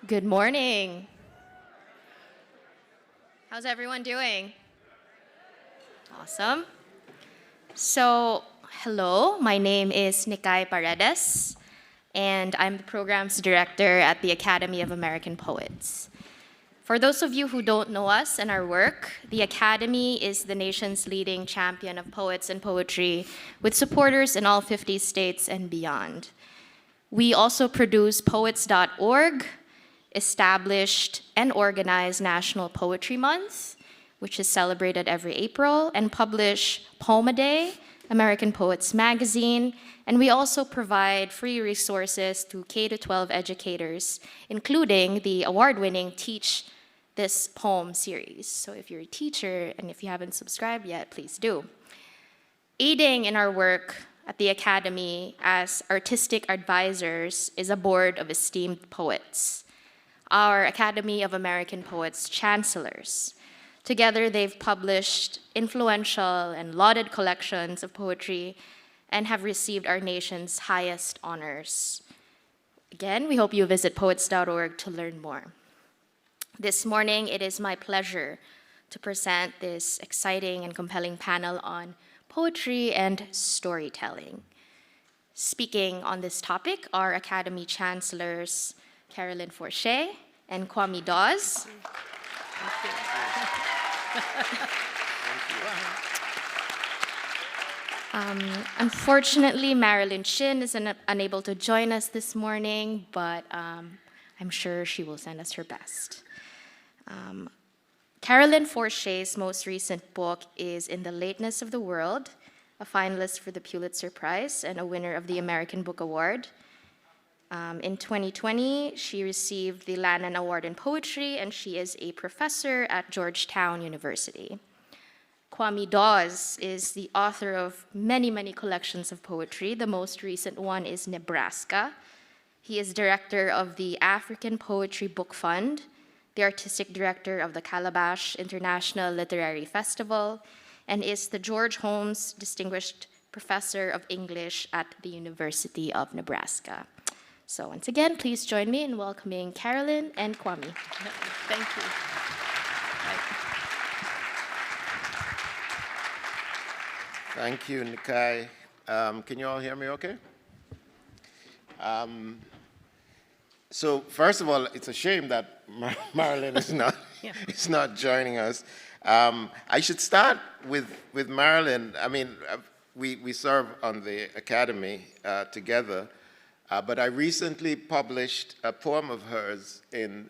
Good morning. How's everyone doing? Awesome. So, hello, my name is Nikay Paredes, and I'm the programs director at the Academy of American Poets. For those of you who don't know us and our work, the Academy is the nation's leading champion of poets and poetry, with supporters in all 50 states and beyond. We also produce Poets.org, established and organized National Poetry Month, which is celebrated every April, and publish Poem-A-Day, American Poets Magazine, and we also provide free resources to K-12 educators, including the award-winning Teach This Poem series. So if you're a teacher and if you haven't subscribed yet, please do. Aiding in our work at the Academy as artistic advisors is a board of esteemed poets, our Academy of American Poets chancellors. Together, they've published influential and lauded collections of poetry and have received our nation's highest honors. Again, we hope you visit poets.org to learn more. This morning, it is my pleasure to present this exciting and compelling panel on poetry and storytelling. Speaking on this topic are Academy Chancellors Carolyn Forche and Kwame Dawes. Unfortunately, Marilyn Chin is unable to join us this morning, but I'm sure she will send us her best. Carolyn Forche's most recent book is In the Lateness of the World, a finalist for the Pulitzer Prize and a winner of the American Book Award. In 2020, she received the Lannan Award in Poetry, and she is a professor at Georgetown University. Kwame Dawes is the author of many, many collections of poetry. The most recent one is Nebraska. He is director of the African Poetry Book Fund, the artistic director of the Calabash International Literary Festival, and is the George Holmes Distinguished Professor of English at the University of Nebraska. So once again, please join me in welcoming Carolyn and Kwame. Thank you. Thank you, Nikai. Can you all hear me okay? So first of all, it's a shame that Marilyn is not, is not joining us. I should start with Marilyn. I mean, we serve on the Academy together, but I recently published a poem of hers in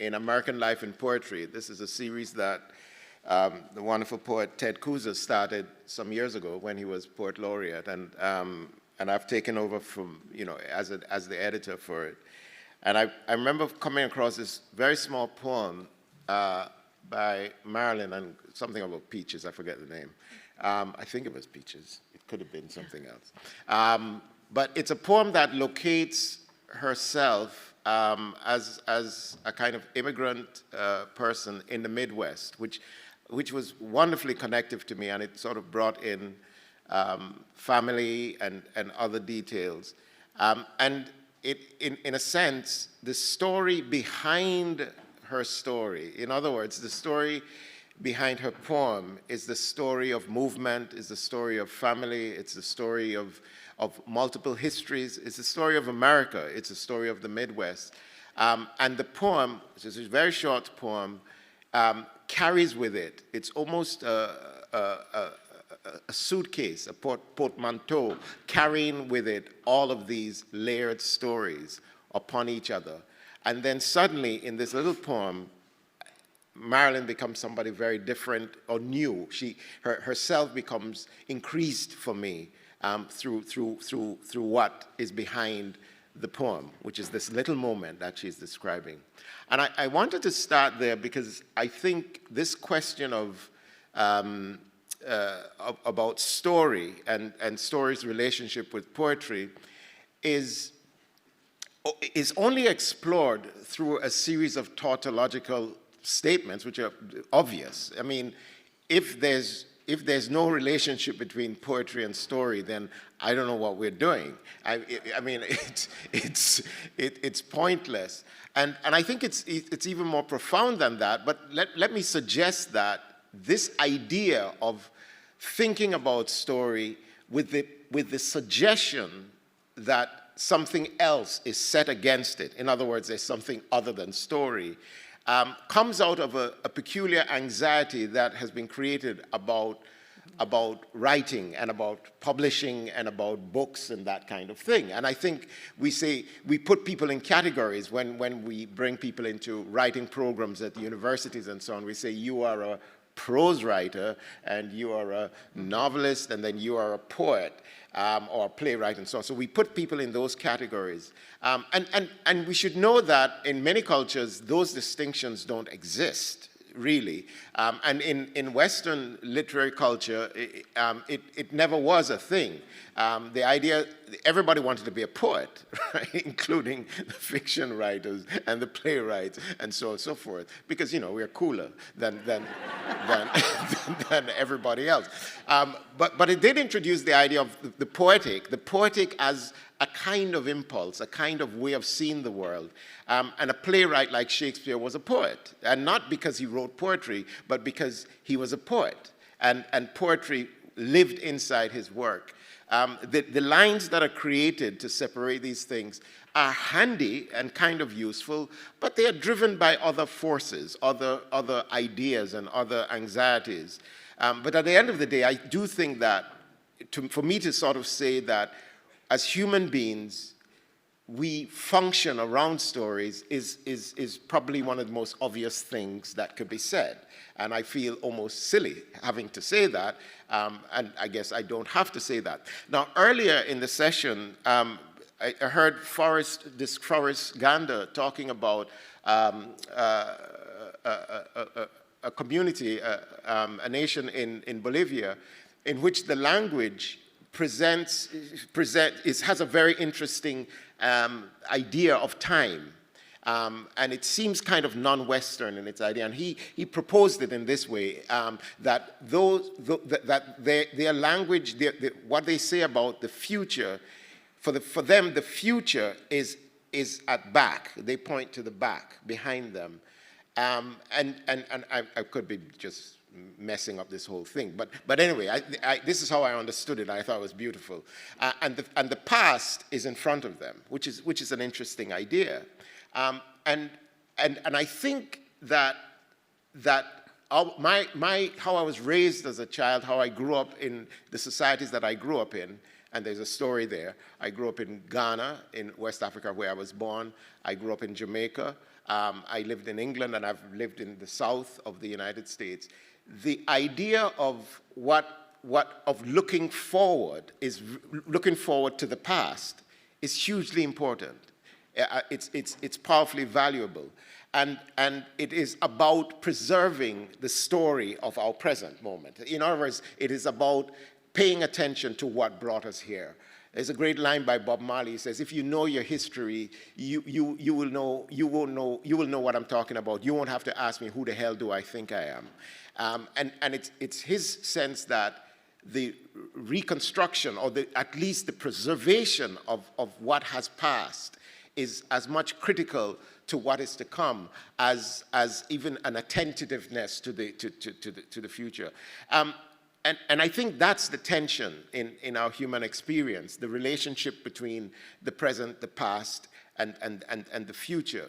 American Life in Poetry. This is a series that the wonderful poet Ted Kooser started some years ago when he was poet laureate, and I've taken over from, as the editor for it. And I remember coming across this very small poem by Marilyn, and something about peaches, I forget the name. I think it was peaches. It could have been something else. But it's a poem that locates herself as a kind of immigrant person in the Midwest, which was wonderfully connective to me, and it sort of brought in family and other details. And in a sense, the story behind her story, in other words, the story behind her poem is the story of movement, is the story of family, it's the story of multiple histories, it's the story of America, it's the story of the Midwest. And the poem, which is a very short poem, carries with it, it's almost a suitcase, a portmanteau, carrying with it all of these layered stories upon each other. And then suddenly, in this little poem, Marilyn becomes somebody very different or new. Herself becomes increased for me through what is behind the poem, which is this little moment that she's describing. And I wanted to start there because I think this question of about story and story's relationship with poetry is only explored through a series of tautological statements which are obvious. I mean, if if there's no relationship between poetry and story, then I don't know what we're doing. I mean, it's pointless. And I think it's even more profound than that, but let me suggest that this idea of thinking about story with the suggestion that something else is set against it, in other words, there's something other than story, comes out of a peculiar anxiety that has been created about writing and about publishing and about books and that kind of thing. And I think we put people in categories when we bring people into writing programs at the universities and so on. We say, you are a prose writer, and you are a novelist, and then you are a poet, or a playwright, and so on. So we put people in those categories. And we should know that in many cultures, those distinctions don't exist, really. And in Western literary culture, it never was a thing. The idea, everybody wanted to be a poet, right? Including the fiction writers and the playwrights and so on and so forth, because, you know, we're cooler than everybody else. But it did introduce the idea of the poetic as a kind of impulse, a kind of way of seeing the world. And a playwright like Shakespeare was a poet, and not because he wrote poetry, but because he was a poet, and poetry lived inside his work. The lines that are created to separate these things are handy and kind of useful, but they are driven by other forces, other ideas and other anxieties. But at the end of the day, I do think that, for me to sort of say that as human beings, we function around stories is probably one of the most obvious things that could be said. And I feel almost silly having to say that, and I guess I don't have to say that. Now, earlier in the session, I heard Forrest Gander talking about a community, a nation in Bolivia, in which the language has a very interesting idea of time. And it seems kind of non-Western in its idea. And he proposed it in this way, that their language, what they say about the future, for them, the future is at back. They point to the back, behind them. And I could be just messing up this whole thing. But anyway, this is how I understood it. I thought it was beautiful. And the past is in front of them, which is an interesting idea. And I think that how I was raised as a child, how I grew up in the societies that I grew up in, and there's a story there. I grew up in Ghana, in West Africa, where I was born. I grew up in Jamaica. I lived in England, and I've lived in the south of the United States. The idea of looking forward to the past is hugely important. It's powerfully valuable, and it is about preserving the story of our present moment. In other words, it is about paying attention to what brought us here. There's a great line by Bob Marley. He says, "If you know your history, you will know what I'm talking about. You won't have to ask me, who the hell do I think I am?" And it's his sense that the reconstruction, or at least the preservation of what has passed, is as much critical to what is to come as even an attentiveness to the future. And I think that's the tension in our human experience, the relationship between the present, the past, and the future.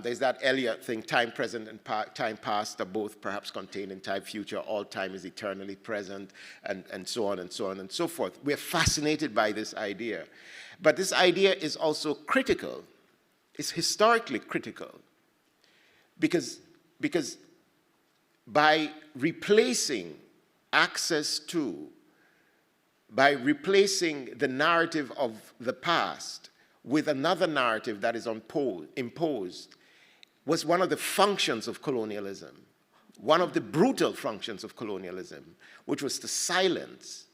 There's that Eliot thing, time present and time past are both perhaps contained in time future. All time is eternally present, and so on and so on and so forth. We're fascinated by this idea. But this idea is also critical. It's historically critical. Because by replacing access to, by replacing the narrative of the past with another narrative that is imposed, was one of the functions of colonialism, one of the brutal functions of colonialism, which was to silence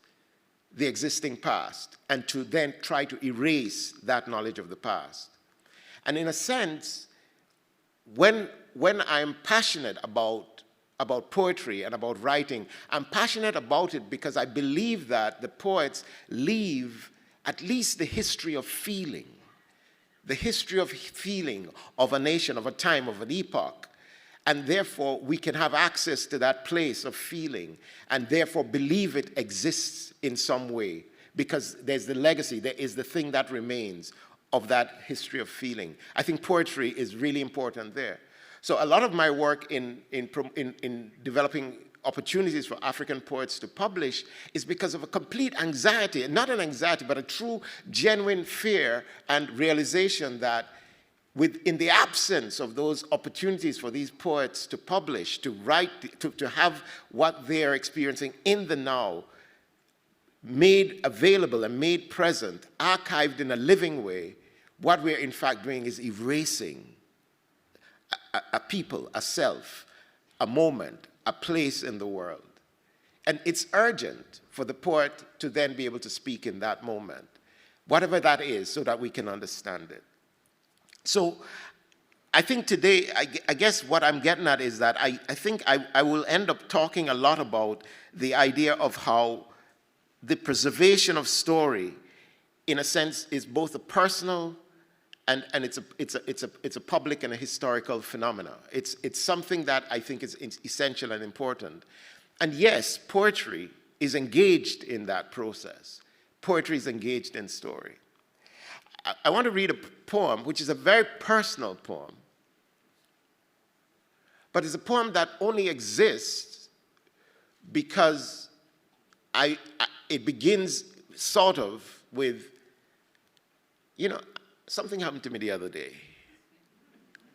the existing past and to then try to erase that knowledge of the past. And in a sense, when I'm passionate about about poetry and about writing. I'm passionate about it because I believe that the poets leave at least the history of feeling, the history of feeling of a nation, of a time, of an epoch. And therefore, we can have access to that place of feeling and therefore believe it exists in some way because there's the legacy, there is the thing that remains of that history of feeling. I think poetry is really important there. So a lot of my work in developing opportunities for African poets to publish is because of a complete anxiety, not an anxiety, but a true, genuine fear and realization that in the absence of those opportunities for these poets to publish, to write, to have what they are experiencing in the now made available and made present, archived in a living way, what we're in fact doing is erasing a people, a self, a moment, a place in the world. And it's urgent for the poet to then be able to speak in that moment, whatever that is, so that we can understand it. So I think today, I guess what I'm getting at is that I think I will end up talking a lot about the idea of how the preservation of story, in a sense, is both a personal and it's a public and a historical phenomena. It's something that I think is essential and important. And yes, poetry is engaged in that process. Poetry is engaged in story. I want to read a poem, which is a very personal poem, but it's a poem that only exists because it begins sort of with, you know, something happened to me the other day,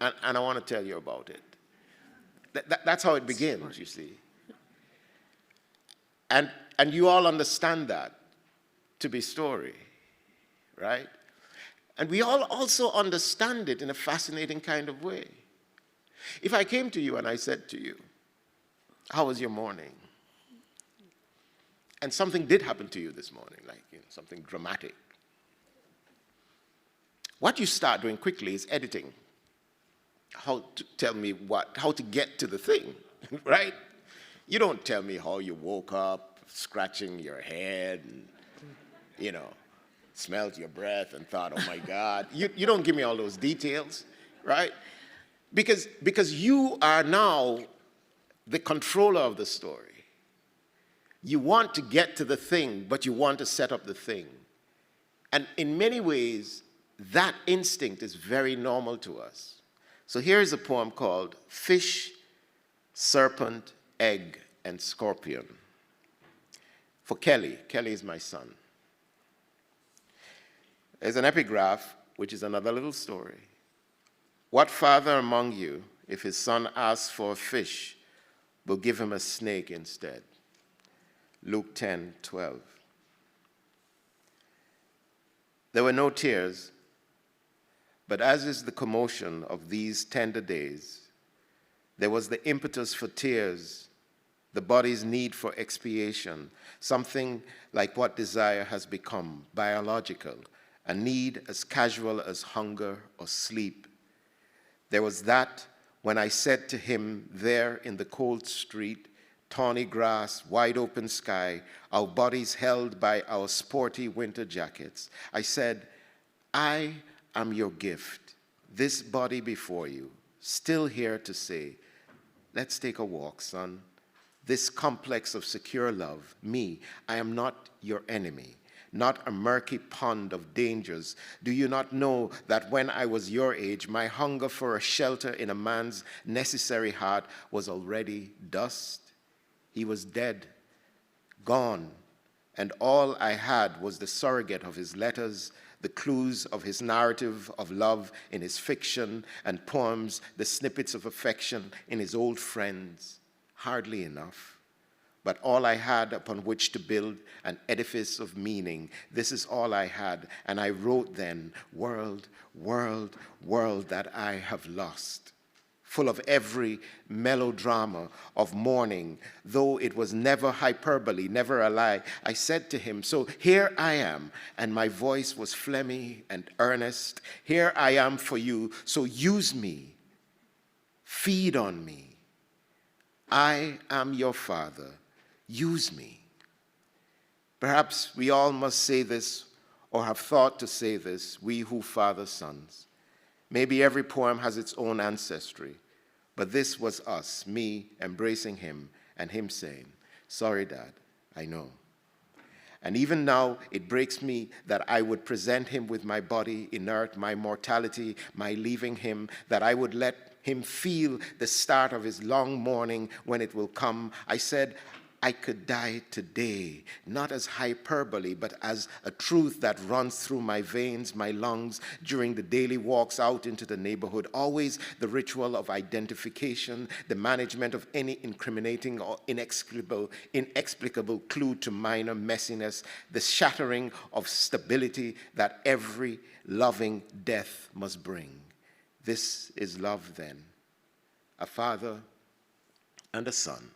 and I want to tell you about it. That's how it begins, you see. And you all understand that to be story, right? And we all also understand it in a fascinating kind of way. If I came to you and I said to you, how was your morning? And something did happen to you this morning, like something dramatic. What you start doing quickly is editing. How to tell me how to get to the thing, right? You don't tell me how you woke up, scratching your head, and, smelled your breath and thought, oh my God. You don't give me all those details, right? Because you are now the controller of the story. You want to get to the thing, but you want to set up the thing. And in many ways, that instinct is very normal to us. So here's a poem called Fish, Serpent, Egg, and Scorpion. For Kelly. Kelly is my son. There's an epigraph, which is another little story. What father among you, if his son asks for a fish, will give him a snake instead? Luke 10:12. There were no tears, but as is the commotion of these tender days, there was the impetus for tears, the body's need for expiation, something like what desire has become, biological, a need as casual as hunger or sleep. There was that when I said to him there in the cold street, tawny grass, wide open sky, our bodies held by our sporty winter jackets. I said, I am your gift, this body before you, still here to say, let's take a walk, son. This complex of secure love, me, I am not your enemy, not a murky pond of dangers. Do you not know that when I was your age, my hunger for a shelter in a man's necessary heart was already dust? He was dead, gone, and all I had was the surrogate of his letters, the clues of his narrative of love in his fiction and poems, the snippets of affection in his old friends. Hardly enough. But all I had upon which to build an edifice of meaning, this is all I had. And I wrote then, world, world, world that I have lost, full of every melodrama of mourning, though it was never hyperbole, never a lie. I said to him, so here I am, and my voice was phlegmy and earnest. Here I am for you, so use me, feed on me. I am your father. Use me. Perhaps we all must say this or have thought to say this, we who father sons. Maybe every poem has its own ancestry, but this was us, me embracing him and him saying, sorry, Dad, I know. And even now, it breaks me that I would present him with my body inert, my mortality, my leaving him, that I would let him feel the start of his long mourning when it will come. I said, I could die today, not as hyperbole, but as a truth that runs through my veins, my lungs, during the daily walks out into the neighborhood. Always the ritual of identification, the management of any incriminating or inexplicable clue to minor messiness, the shattering of stability that every loving death must bring. This is love then, a father and a son,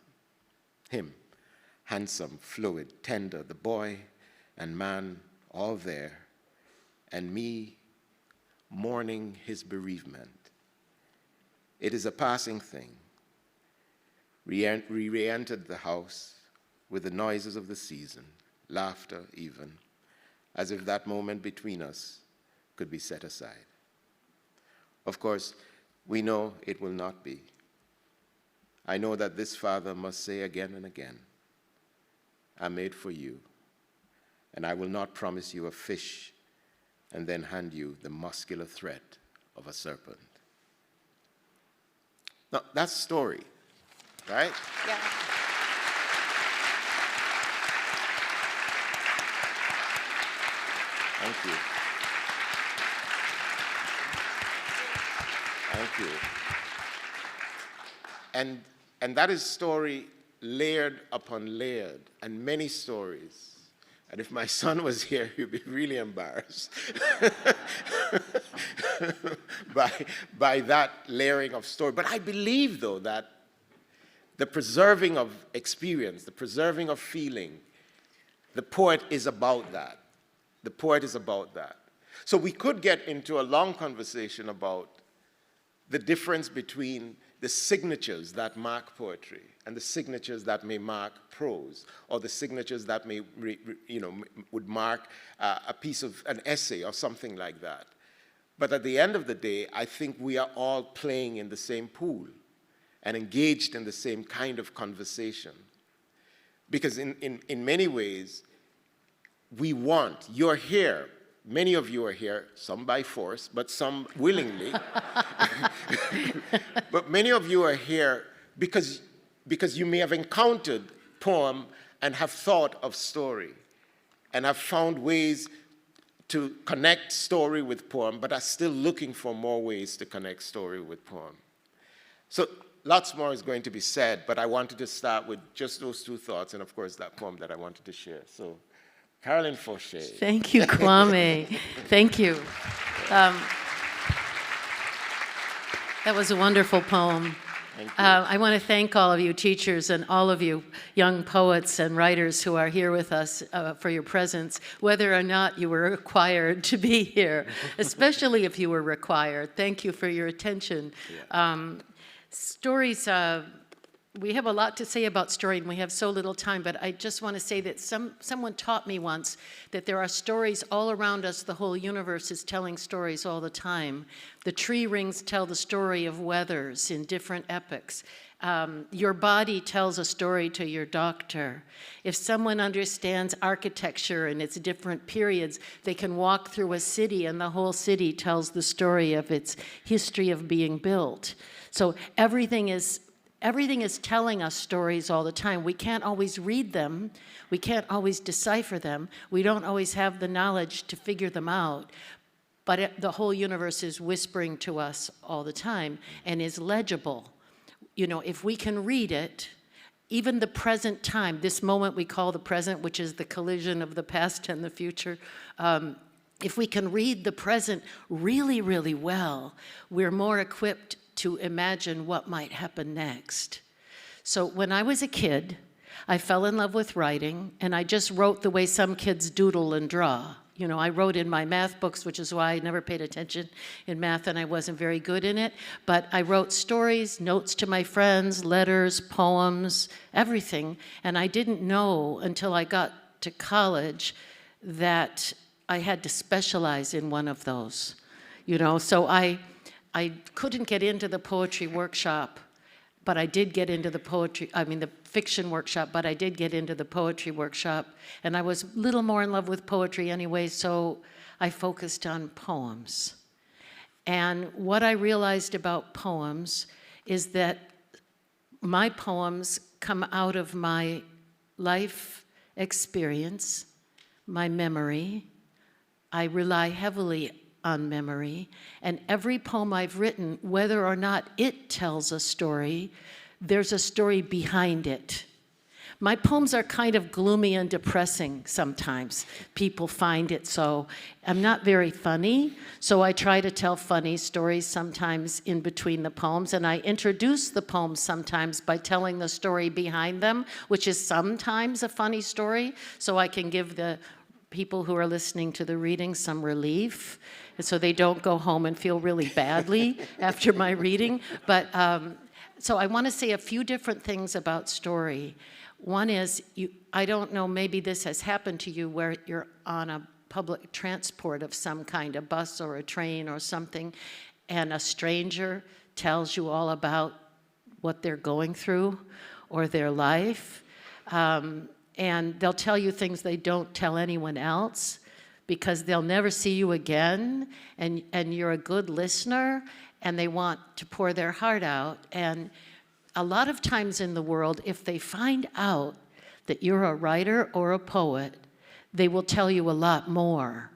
him, handsome, fluid, tender, the boy and man all there, and me mourning his bereavement. It is a passing thing. We re-entered the house with the noises of the season, laughter even, as if that moment between us could be set aside. Of course, we know it will not be. I know that this father must say again and again, I'm made for you, and I will not promise you a fish and then hand you the muscular threat of a serpent. Now, that's story, right? Yeah. Thank you. Thank you. And that is story layered upon layered, and many stories. And if my son was here, he'd be really embarrassed by that layering of story. But I believe, though, that the preserving of experience, the preserving of feeling, the poet is about that. The poet is about that. So we could get into a long conversation about the difference between the signatures that mark poetry and the signatures that may mark prose, or the signatures that may, would mark a piece of an essay or something like that. But at the end of the day, I think we are all playing in the same pool and engaged in the same kind of conversation. Because in many ways, you're here. Many of you are here, some by force, but some willingly. But many of you are here because you may have encountered poem and have thought of story and have found ways to connect story with poem, but are still looking for more ways to connect story with poem. So lots more is going to be said, but I wanted to start with just those two thoughts and, of course, that poem that I wanted to share. So, Carolyn Fauché. Thank you, Kwame. Thank you. That was a wonderful poem. Thank you. I want to thank all of you teachers and all of you young poets and writers who are here with us for your presence, whether or not you were required to be here, especially if you were required. Thank you for your attention. Yeah. Stories, we have a lot to say about story, and we have so little time, but I just want to say that someone taught me once that there are stories all around us. The whole universe is telling stories all the time. The tree rings tell the story of weathers in different epochs. Your body tells a story to your doctor. If someone understands architecture and its different periods, they can walk through a city and the whole city tells the story of its history of being built. So everything is telling us stories all the time. We can't always read them. We can't always decipher them. We don't always have the knowledge to figure them out. But the whole universe is whispering to us all the time and is legible. You know, if we can read it, even the present time, this moment we call the present, which is the collision of the past and the future, if we can read the present really, really well, we're more equipped to imagine what might happen next. So when I was a kid, I fell in love with writing, and I just wrote the way some kids doodle and draw. you know, I wrote in my math books, which is why I never paid attention in math and I wasn't very good in it. But I wrote stories, notes to my friends, letters, poems, everything. And I didn't know until I got to college that I had to specialize in one of those. You know, so I couldn't get into the poetry workshop, but I did get into the fiction workshop, but I did get into the poetry workshop. And I was a little more in love with poetry anyway, so I focused on poems. And what I realized about poems is that my poems come out of my life experience, my memory. I rely heavily on memory, and every poem I've written, whether or not it tells a story, there's a story behind it. My poems are kind of gloomy and depressing sometimes. People find it so. I'm not very funny, so I try to tell funny stories sometimes in between the poems, and I introduce the poems sometimes by telling the story behind them, which is sometimes a funny story, so I can give the people who are listening to the reading some relief, so they don't go home and feel really badly after my reading. But so I want to say a few different things about story. One is, I don't know, maybe this has happened to you where you're on a public transport of some kind, a bus or a train or something, and a stranger tells you all about what they're going through or their life. And they'll tell you things they don't tell anyone else because they'll never see you again, and you're a good listener, and they want to pour their heart out. And a lot of times in the world, if they find out that you're a writer or a poet, they will tell you a lot more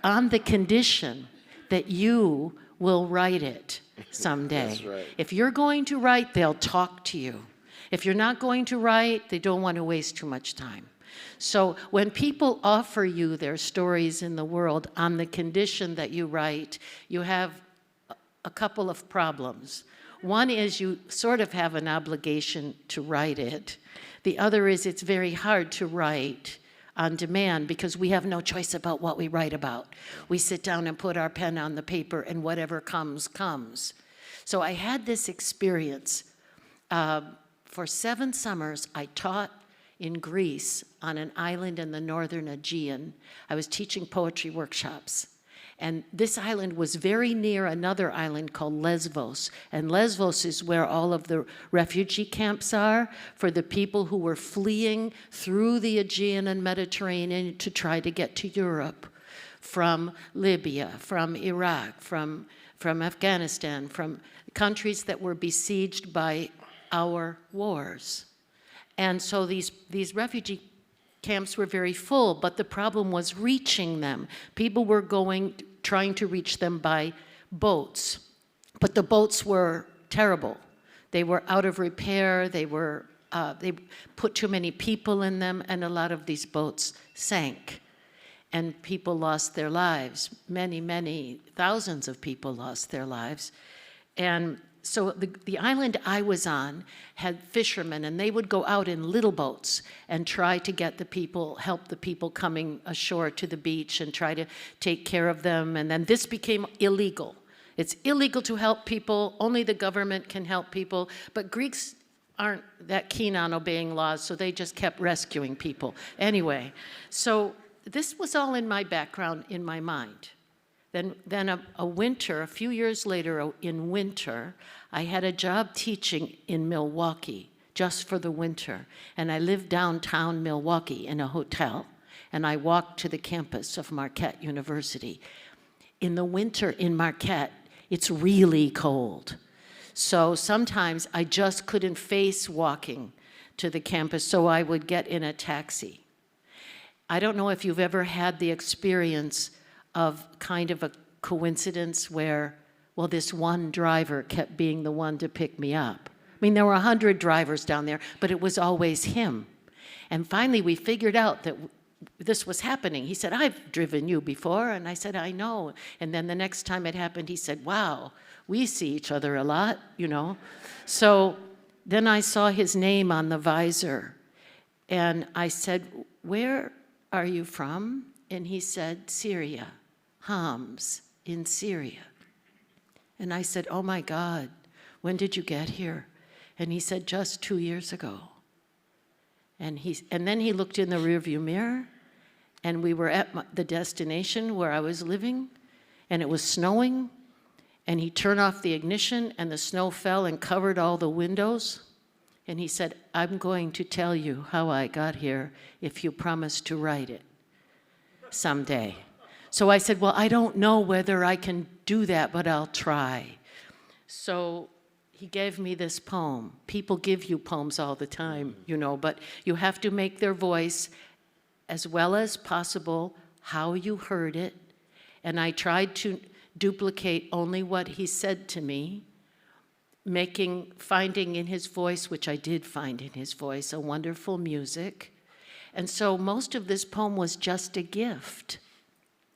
on the condition that you will write it someday. That's right. If you're going to write, they'll talk to you. If you're not going to write, they don't want to waste too much time. So when people offer you their stories in the world on the condition that you write, you have a couple of problems. One is you sort of have an obligation to write it. The other is it's very hard to write on demand because we have no choice about what we write about. We sit down and put our pen on the paper and whatever comes, comes. So I had this experience. For 7 summers, I taught in Greece on an island in the northern Aegean. I was teaching poetry workshops. And this island was very near another island called Lesvos. And Lesvos is where all of the refugee camps are for the people who were fleeing through the Aegean and Mediterranean to try to get to Europe from Libya, from Iraq, from Afghanistan, from countries that were besieged by our wars. And so these refugee camps were very full, but the problem was reaching them. People were trying to reach them by boats, but the boats were terrible. They were out of repair, they put too many people in them, and a lot of these boats sank. And people lost their lives. Many, many thousands of people lost their lives. And so the island I was on had fishermen, and they would go out in little boats and try to get the people, help the people coming ashore to the beach and try to take care of them. And then this became illegal. It's illegal to help people. Only the government can help people. But Greeks aren't that keen on obeying laws, so they just kept rescuing people. Anyway, so this was all in my background, in my mind. Then a winter, a few years later in winter, I had a job teaching in Milwaukee just for the winter. And I lived downtown Milwaukee in a hotel, and I walked to the campus of Marquette University. In the winter in Marquette, it's really cold. So sometimes I just couldn't face walking to the campus, so I would get in a taxi. I don't know if you've ever had the experience of kind of a coincidence where, well, this one driver kept being the one to pick me up. I mean, there were 100 drivers down there, but it was always him. And finally, we figured out that this was happening. He said, "I've driven you before." And I said, "I know." And then the next time it happened, he said, "Wow, we see each other a lot, you know." So then I saw his name on the visor. And I said, "Where are you from?" And he said, Syria, Homs in Syria. And I said, oh my God, when did you get here? And he said, just 2 years ago. And then he looked in the rearview mirror, and we were at the destination where I was living, and it was snowing, and he turned off the ignition, and the snow fell and covered all the windows. And he said, I'm going to tell you how I got here if you promise to write it someday. So I said, well, I don't know whether I can do that, but I'll try. So he gave me this poem. People give you poems all the time, you know, but you have to make their voice as well as possible how you heard it. And I tried to duplicate only what he said to me, finding in his voice, which I did find in his voice, a wonderful music. And so most of this poem was just a gift.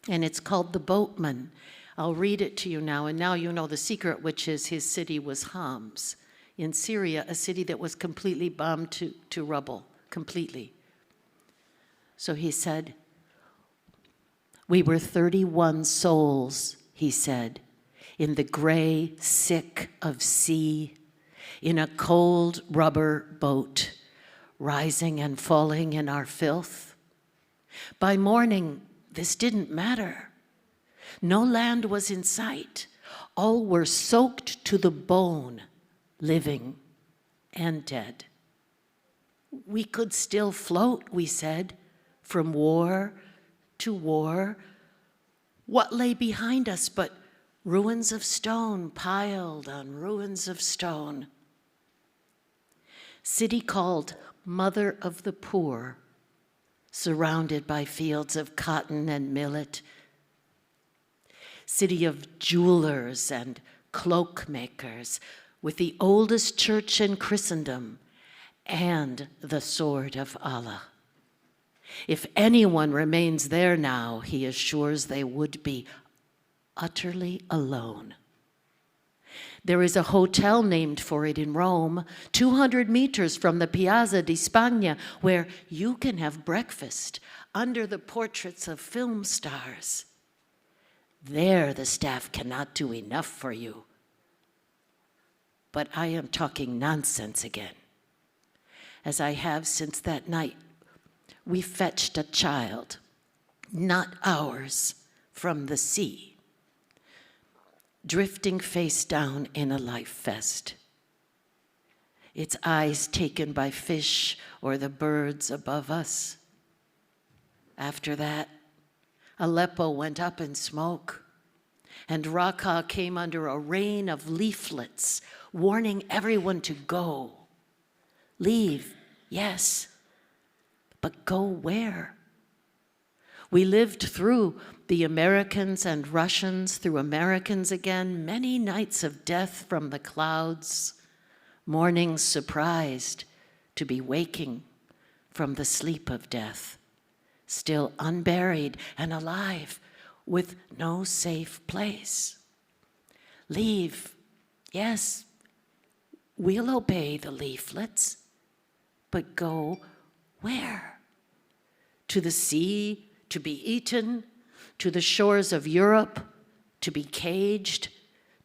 And it's called The Boatman. I'll read it to you now, and now you know the secret, which is his city was Homs in Syria, a city that was completely bombed to rubble, completely. So he said, we were 31 souls, he said, in the gray sick of sea, in a cold rubber boat, rising and falling in our filth. By morning, this didn't matter. No land was in sight. All were soaked to the bone, living and dead. We could still float, we said, from war to war. What lay behind us but ruins of stone piled on ruins of stone? City called Mother of the Poor, surrounded by fields of cotton and millet. City of jewelers and cloak makers, with the oldest church in Christendom and the sword of Allah. If anyone remains there now, he assures they would be utterly alone. There is a hotel named for it in Rome, 200 meters from the Piazza di Spagna, where you can have breakfast under the portraits of film stars. There the staff cannot do enough for you. But I am talking nonsense again. As I have since that night, we fetched a child, not ours, from the sea, drifting face down in a life vest. Its eyes taken by fish or the birds above us. After that, Aleppo went up in smoke, and Raqqa came under a rain of leaflets warning everyone to go. Leave, yes, but go where? We lived through the Americans and Russians, through Americans again, many nights of death from the clouds, mornings surprised to be waking from the sleep of death, still unburied and alive with no safe place. Leave, yes, we'll obey the leaflets, but go where? To the sea, to be eaten, to the shores of Europe, to be caged,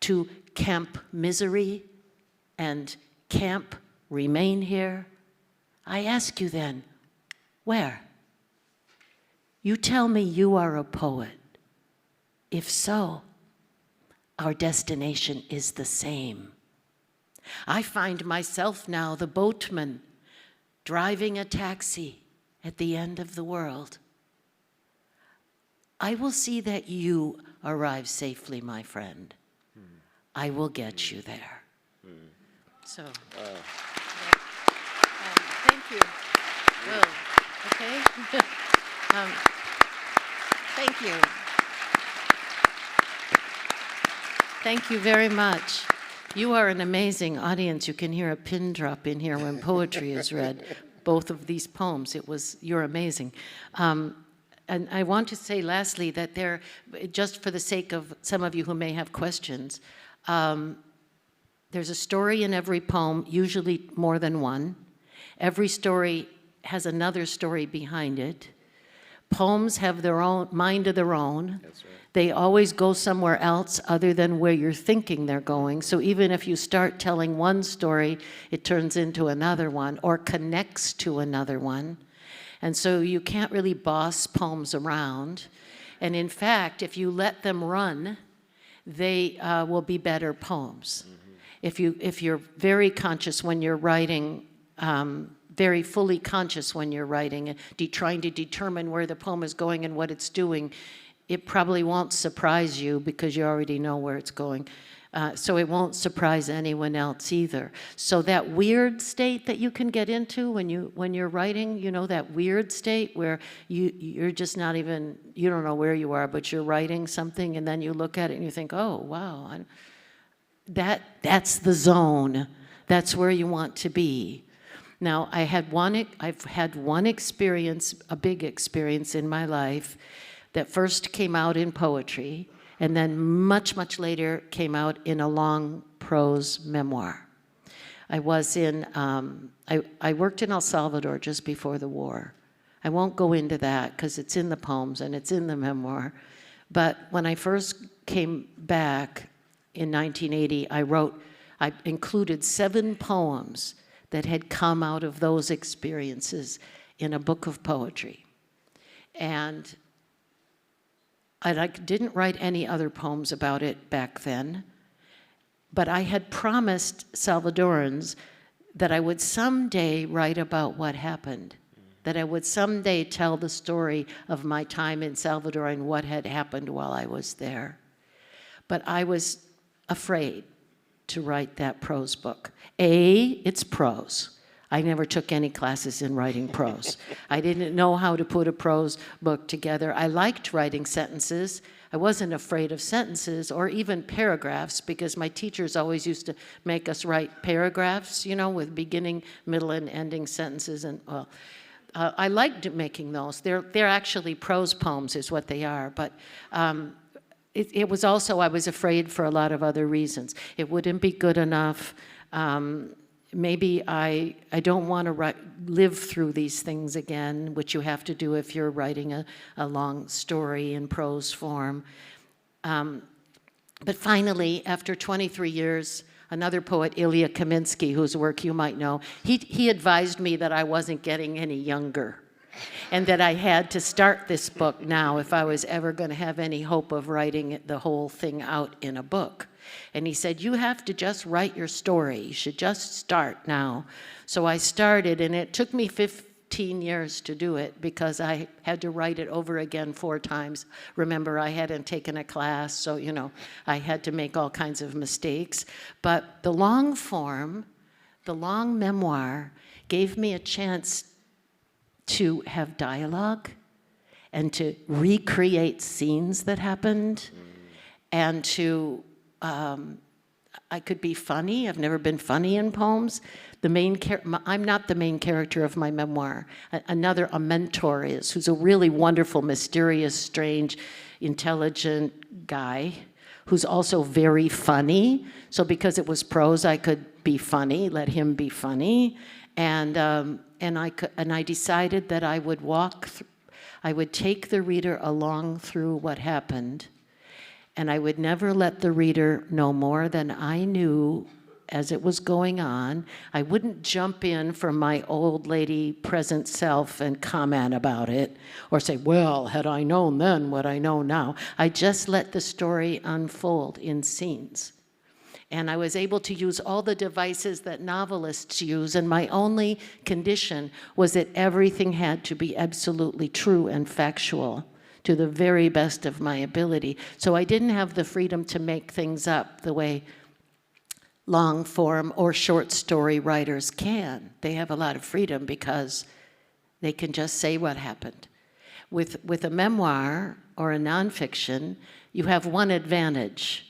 to Camp Misery and Camp Remain Here? I ask you then, where? You tell me you are a poet. If so, our destination is the same. I find myself now the boatman driving a taxi at the end of the world. I will see that you arrive safely, my friend. I will get you there. So, thank you. Well, okay. Thank you. Thank you very much. You are an amazing audience. You can hear a pin drop in here when poetry is read. Both of these poems, you're amazing. And I want to say lastly that just for the sake of some of you who may have questions, there's a story in every poem, usually more than one. Every story has another story behind it. Poems have their own mind of their own. That's right. They always go somewhere else other than where you're thinking they're going. So even if you start telling one story, it turns into another one or connects to another one. And so you can't really boss poems around. And in fact, if you let them run, they will be better poems. If you're very conscious when you're writing, very fully conscious when you're writing, trying to determine where the poem is going and what it's doing, it probably won't surprise you because you already know where it's going. So it won't surprise anyone else either. So that weird state that you can get into when you're writing, you know, that weird state where you're just not even, you don't know where you are, but you're writing something and then you look at it and you think, oh, wow, that's the zone. That's where you want to be. Now, I've had one experience, a big experience in my life that first came out in poetry and then much, much later came out in a long prose memoir. I was in, I worked in El Salvador just before the war. I won't go into that because it's in the poems and it's in the memoir. But when I first came back in 1980, I included 7 poems that had come out of those experiences in a book of poetry. And I didn't write any other poems about it back then, but I had promised Salvadorans that I would someday write about what happened, that I would someday tell the story of my time in Salvador and what had happened while I was there. But I was afraid to write that prose book. It's prose. I never took any classes in writing prose. I didn't know how to put a prose book together. I liked writing sentences. I wasn't afraid of sentences or even paragraphs because my teachers always used to make us write paragraphs, you know, with beginning, middle, and ending sentences. And well, I liked making those. They're actually prose poems is what they are. But it was also, I was afraid for a lot of other reasons. It wouldn't be good enough. Maybe I don't want to live through these things again, which you have to do if you're writing a long story in prose form. But finally, after 23 years, another poet, Ilya Kaminsky, whose work you might know, he advised me that I wasn't getting any younger and that I had to start this book now if I was ever going to have any hope of writing the whole thing out in a book. And he said, you have to just write your story. You should just start now. So I started, and it took me 15 years to do it because I had to write it over again 4 times. Remember, I hadn't taken a class, so, you know, I had to make all kinds of mistakes. But the long form, the long memoir, gave me a chance to have dialogue and to recreate scenes that happened and to I could be funny. I've never been funny in poems. I'm not the main character of my memoir. A mentor is, who's a really wonderful, mysterious, strange, intelligent guy who's also very funny. So because it was prose, I could be funny, let him be funny. And I decided that I would take the reader along through what happened. And I would never let the reader know more than I knew as it was going on. I wouldn't jump in from my old lady present self and comment about it or say, well, had I known then what I know now. I just let the story unfold in scenes. And I was able to use all the devices that novelists use, and my only condition was that everything had to be absolutely true and factual, to the very best of my ability. So I didn't have the freedom to make things up the way long form or short story writers can. They have a lot of freedom because they can just say what happened. With a memoir or a nonfiction, you have one advantage.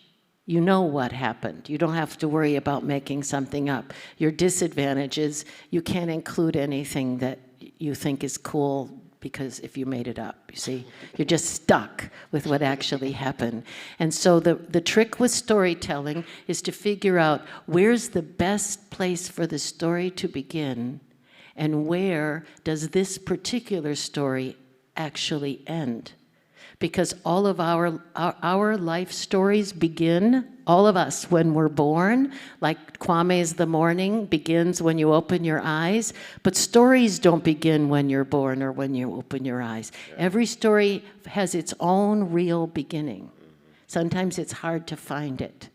You know what happened. You don't have to worry about making something up. Your disadvantage is you can't include anything that you think is cool because if you made it up, you see, you're just stuck with what actually happened. And so the trick with storytelling is to figure out where's the best place for the story to begin and where does this particular story actually end. Because all of our life stories begin, all of us, when we're born, like Kwame's The Morning begins when you open your eyes, but stories don't begin when you're born or when you open your eyes. Yeah. Every story has its own real beginning. Sometimes it's hard to find it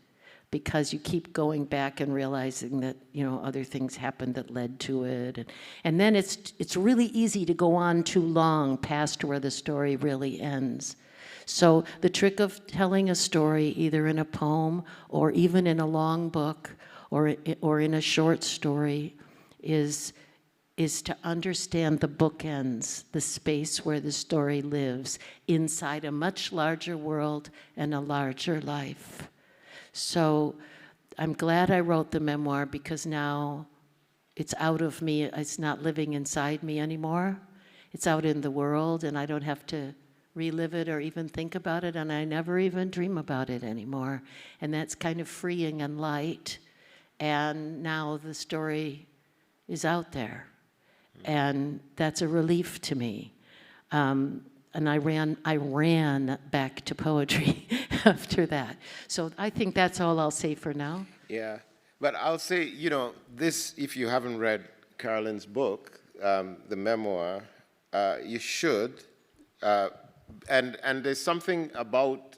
because you keep going back and realizing that, other things happened that led to it. And then it's really easy to go on too long past where the story really ends. So the trick of telling a story, either in a poem or even in a long book or in a short story, is to understand the bookends, the space where the story lives inside a much larger world and a larger life. So I'm glad I wrote the memoir because now it's out of me. It's not living inside me anymore. It's out in the world, and I don't have to relive it or even think about it, and I never even dream about it anymore. And that's kind of freeing and light. And now the story is out there. And that's a relief to me. And I ran back to poetry after that. So I think that's all I'll say for now. Yeah, but I'll say, this, if you haven't read Carolyn's book, the memoir, you should. And there's something about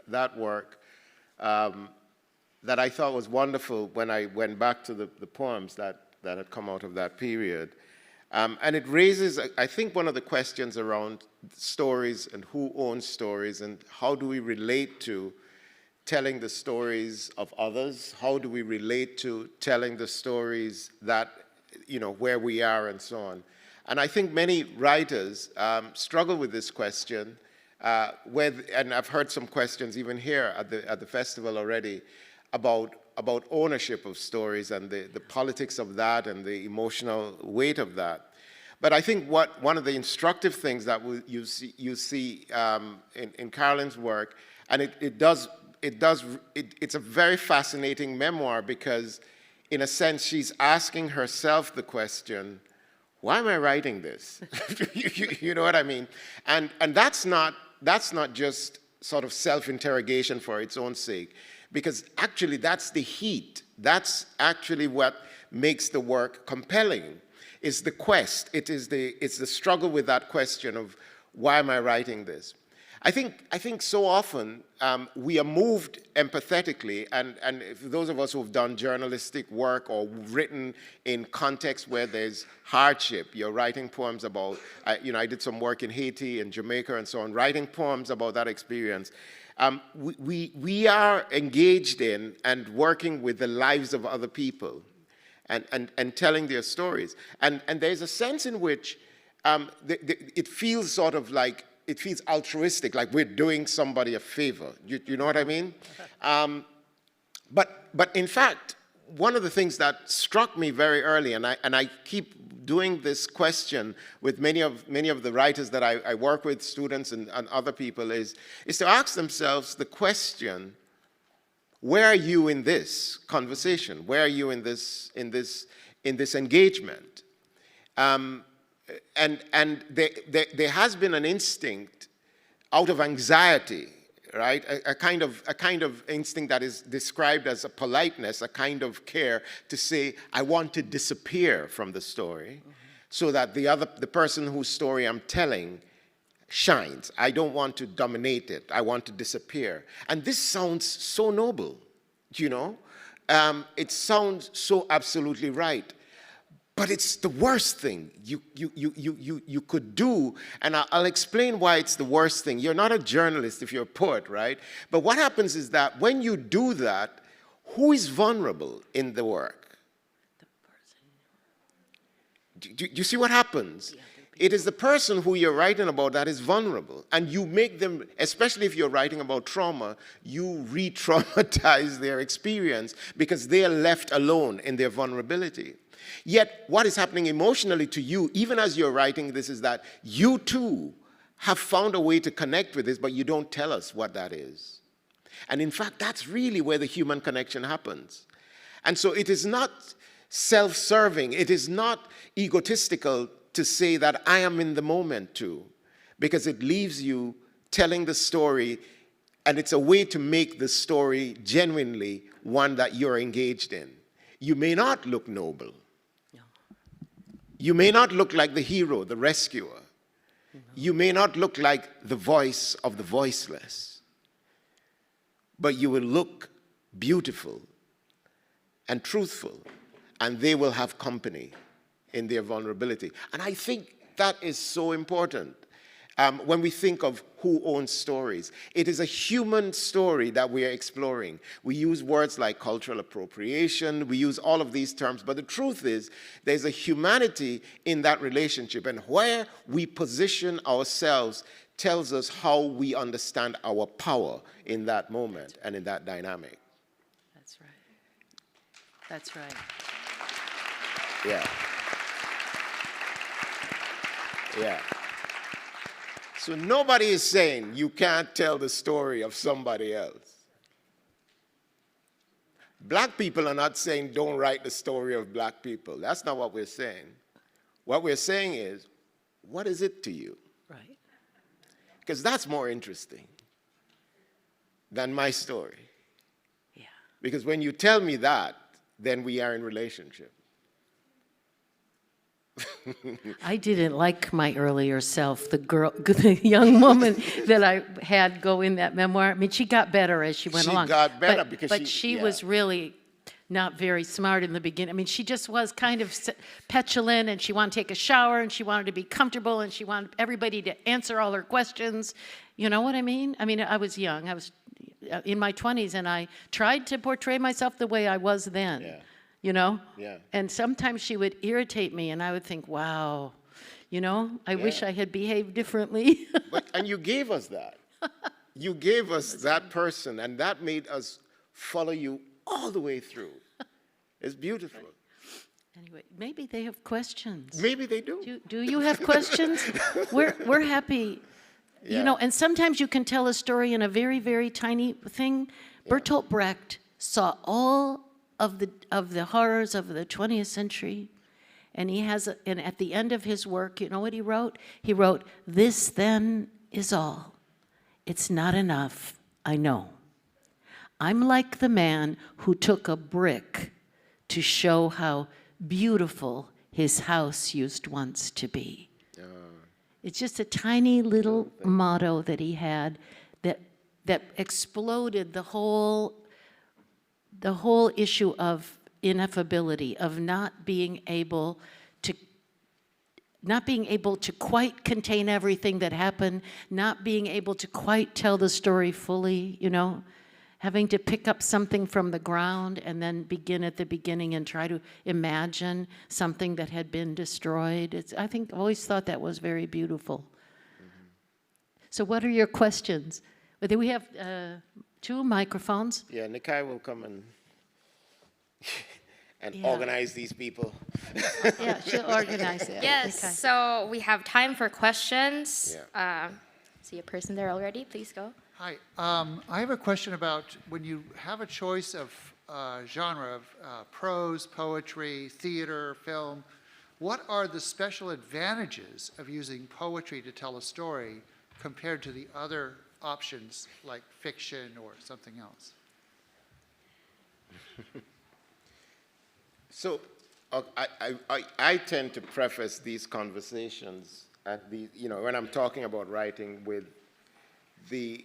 that work that I thought was wonderful when I went back to the poems that had come out of that period. And it raises, I think, one of the questions around stories and who owns stories and how do we relate to telling the stories of others? How do we relate to telling the stories that, where we are and so on? And I think many writers struggle with this question, and I've heard some questions even here at the festival already about ownership of stories and the politics of that and the emotional weight of that. But I think one of the instructive things that you see in Carolyn's work, and it's a very fascinating memoir because, in a sense, she's asking herself the question, why am I writing this? You know what I mean? And that's not just sort of self-interrogation for its own sake, because actually that's the heat. That's actually what makes the work compelling. It's the quest. It's the struggle with that question of why am I writing this? I think so often we are moved empathetically, and for those of us who have done journalistic work or written in contexts where there's hardship, you're writing poems about, I did some work in Haiti and Jamaica and so on, writing poems about that experience. We are engaged in and working with the lives of other people and telling their stories. And there's a sense in which it feels sort of like, it feels altruistic, like we're doing somebody a favor. You know what I mean? But in fact, one of the things that struck me very early, and I keep doing this question with many of the writers that I work with, students and other people, is to ask themselves the question, where are you in this conversation? Where are you in this engagement? And there has been an instinct out of anxiety, right? A kind of instinct that is described as a politeness, a kind of care to say, I want to disappear from the story, so that the person whose story I'm telling shines. I don't want to dominate it. I want to disappear. And this sounds so noble, it sounds so absolutely right. But it's the worst thing you could do, and I'll explain why it's the worst thing. You're not a journalist if you're a poet, right? But what happens is that when you do that, who is vulnerable in the work? The person. Do you see what happens? It is the person who you're writing about that is vulnerable, and you make them, especially if you're writing about trauma, you re-traumatize their experience because they are left alone in their vulnerability. Yet, what is happening emotionally to you, even as you're writing this, is that you too have found a way to connect with this, but you don't tell us what that is. And in fact, that's really where the human connection happens. And so it is not self-serving, it is not egotistical to say that I am in the moment too, because it leaves you telling the story, and it's a way to make the story genuinely one that you're engaged in. You may not look noble. You may not look like the hero, the rescuer. You may not look like the voice of the voiceless. But you will look beautiful and truthful, and they will have company in their vulnerability. And I think that is so important. When we think of who owns stories, it is a human story that we are exploring. We use words like cultural appropriation, we use all of these terms, but the truth is there's a humanity in that relationship, and where we position ourselves tells us how we understand our power in that moment and in that dynamic. That's right. That's right. Yeah. Yeah. So nobody is saying you can't tell the story of somebody else. Black people are not saying don't write the story of black people. That's not what we're saying. What we're saying is, what is it to you? Right. Because that's more interesting than my story. Yeah. Because when you tell me that, then we are in relationship. I didn't like my earlier self, the young woman that I had go in that memoir. I mean, she got better as she went along. She got better but, because but she she was really not very smart in the beginning. I mean, she just was kind of petulant, and she wanted to take a shower, and she wanted to be comfortable, and she wanted everybody to answer all her questions. You know what I mean? I mean, I was young. I was in my 20s, and I tried to portray myself the way I was then. Yeah. You know? Yeah. And sometimes she would irritate me, and I would think, wow, you know, I wish I had behaved differently. And you gave us that. You gave us that person, and that made us follow you all the way through. It's beautiful. Anyway, maybe they have questions. Maybe they do. Do you have questions? We're happy. Yeah. You know, and sometimes you can tell a story in a very, very tiny thing. Bertolt Brecht saw all of the horrors of the 20th century, and and at the end of his work, you know what he wrote? He wrote, "This then is all. It's not enough, I know. I'm like the man who took a brick to show how beautiful his house used once to be." It's just a tiny little motto that he had that exploded the whole issue of ineffability, of not being able to quite contain everything that happened, not being able to quite tell the story fully, you know, having to pick up something from the ground and then begin at the beginning and try to imagine something that had been destroyed. I always thought that was very beautiful. Mm-hmm. So what are your questions? Do we have 2 microphones? Yeah, Nikai will come and organize these people. Yeah, she'll organize it. Yes, Okay. so we have time for questions. Yeah. See a person there already, please go. Hi, I have a question about when you have a choice of genre of prose, poetry, theater, film, what are the special advantages of using poetry to tell a story compared to the other options like fiction or something else? So I tend to preface these conversations when I'm talking about writing with the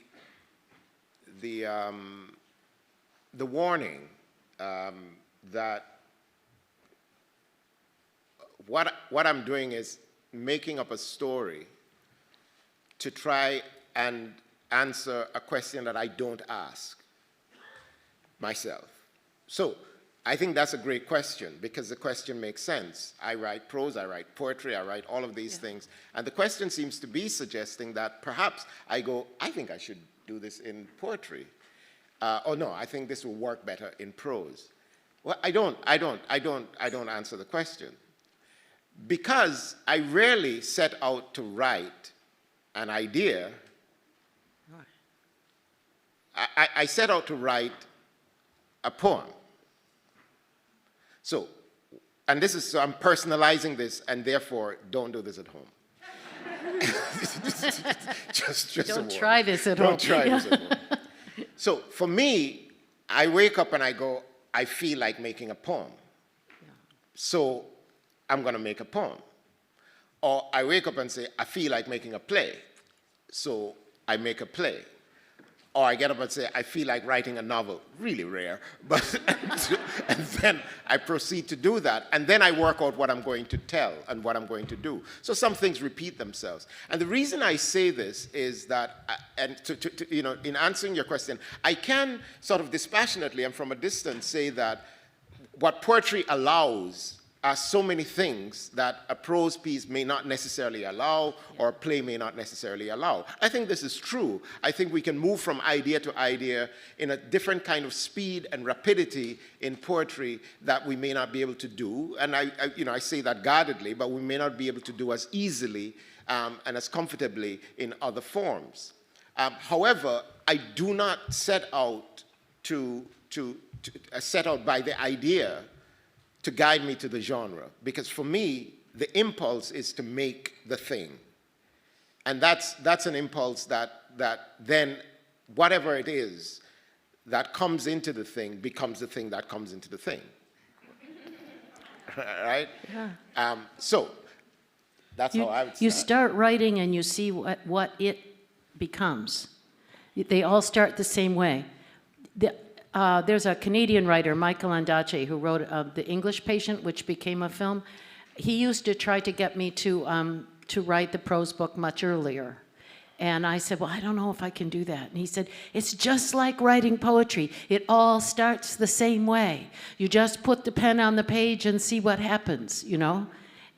warning that what I'm doing is making up a story to try and answer a question that I don't ask myself. So I think that's a great question because the question makes sense. I write prose, I write poetry, I write all of these things. And the question seems to be suggesting that perhaps I think I should do this in poetry. Or no, I think this will work better in prose. Well, I don't answer the question. Because I rarely set out to write an idea. I set out to write a poem. So I'm personalizing this, and therefore, don't do this at home. just a Don't warning. try this at home. Don't try this at home. So for me, I wake up and I go, I feel like making a poem. So I'm going to make a poem. Or I wake up and say, I feel like making a play. So I make a play. Or I get up and say, I feel like writing a novel. Really rare. But and then I proceed to do that. And then I work out what I'm going to tell and what I'm going to do. So some things repeat themselves. And the reason I say this is that, in answering your question, I can sort of dispassionately and from a distance say that what poetry allows are so many things that a prose piece may not necessarily allow or a play may not necessarily allow. I think this is true. I think we can move from idea to idea in a different kind of speed and rapidity in poetry that we may not be able to do. And I say that guardedly, but we may not be able to do as easily and as comfortably in other forms. However, I do not set out set out by the idea to guide me to the genre, because for me, the impulse is to make the thing. And that's an impulse that then, whatever it is that comes into the thing becomes the thing that comes into the thing. Right? Yeah. So, that's how I would start. You start writing and you see what it becomes. They all start the same way. There's a Canadian writer, Michael Ondaatje, who wrote The English Patient, which became a film. He used to try to get me to write the prose book much earlier. And I said, well, I don't know if I can do that. And he said, it's just like writing poetry. It all starts the same way. You just put the pen on the page and see what happens, you know?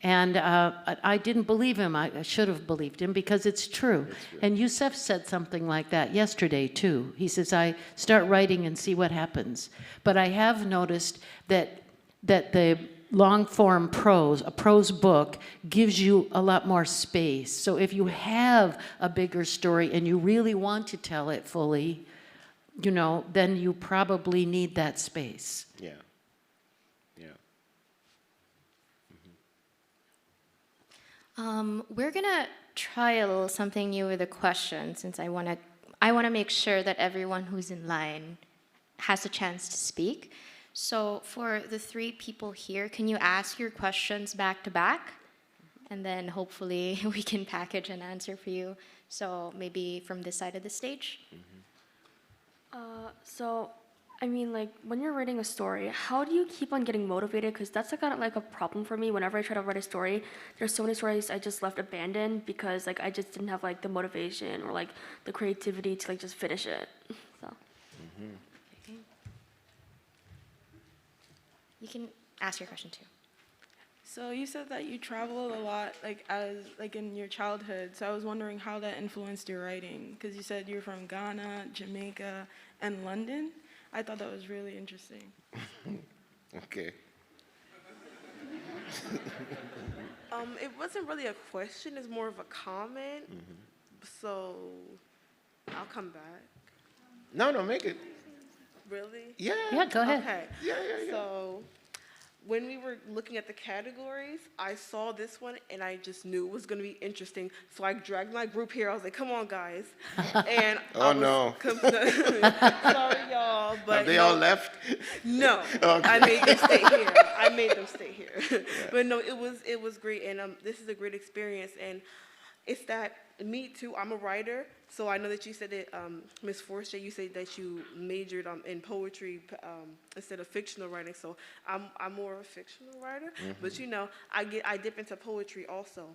And I didn't believe him. I should have believed him because it's true. And Youssef said something like that yesterday, too. He says, I start writing and see what happens. But I have noticed that the long-form prose, a prose book, gives you a lot more space. So if you have a bigger story and you really want to tell it fully, you know, then you probably need that space. Yeah. Yeah. We're gonna try a little something new with a question, since I wanna make sure that everyone who's in line has a chance to speak. So for the three people here, can you ask your questions back to back? And then hopefully we can package an answer for you. So maybe from this side of the stage. So, I mean, like, when you're writing a story, how do you keep on getting motivated? Because that's kind of like a problem for me. Whenever I try to write a story, there's so many stories I just left abandoned because, like, I just didn't have, like, the motivation or, like, the creativity to, like, just finish it. So. You can ask your question too. So you said that you traveled a lot, like in your childhood. So I was wondering how that influenced your writing, because you said you're from Ghana, Jamaica, and London. I thought that was really interesting. Okay. It wasn't really a question, it's more of a comment. So I'll come back. No, make it. Really? Yeah. Yeah, go ahead. Okay. Yeah. So when we were looking at the categories, I saw this one and I just knew it was going to be interesting. So I dragged my group here. I was like, come on, guys. And Oh, no. Sorry, y'all. But Have they no, all left? No, Okay. I made them stay here. But no, it was great, and this is a great experience, and it's that me too. I'm a writer, so I know that you said that Ms. Forster, you said that you majored in poetry instead of fictional writing. So I'm more of a fictional writer, but you know, I dip into poetry also,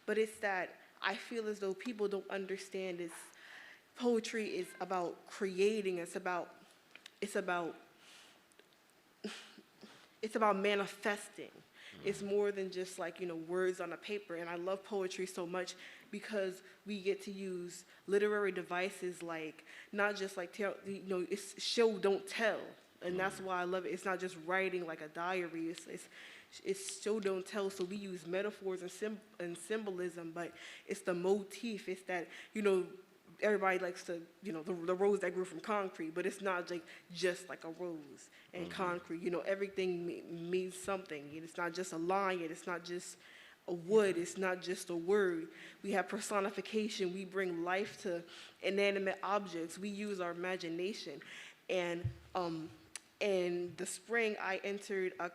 but it's that I feel as though people don't understand this. Poetry is about creating. It's about manifesting. It's more than just like, you know, words on a paper. And I love poetry so much because we get to use literary devices like, not just like, it's show, don't tell. And that's why I love it. It's not just writing like a diary. It's show, don't tell. So we use metaphors and symbolism, but it's the motif. It's that, you know, everybody likes to, you know, the rose that grew from concrete, but it's not like just like a rose and concrete. You know, everything means something. It's not just a line. It's not just a wood. It's not just a word. We have personification. We bring life to inanimate objects. We use our imagination. And in the spring, I entered a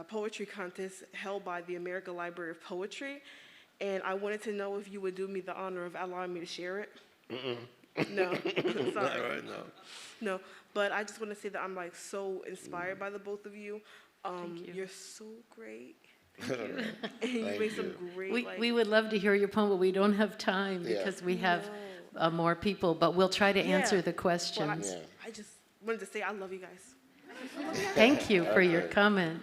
poetry contest held by the American Library of Poetry, and I wanted to know if you would do me the honor of allowing me to share it. No, sorry. Right, no. No, but I just want to say that I'm like so inspired by the both of you. you. You're so great. And you make some great. We would love to hear your poem, but we don't have time Yeah. because we have more people, but we'll try to answer the questions. Well, I just wanted to say I love you guys. Thank you for your comment.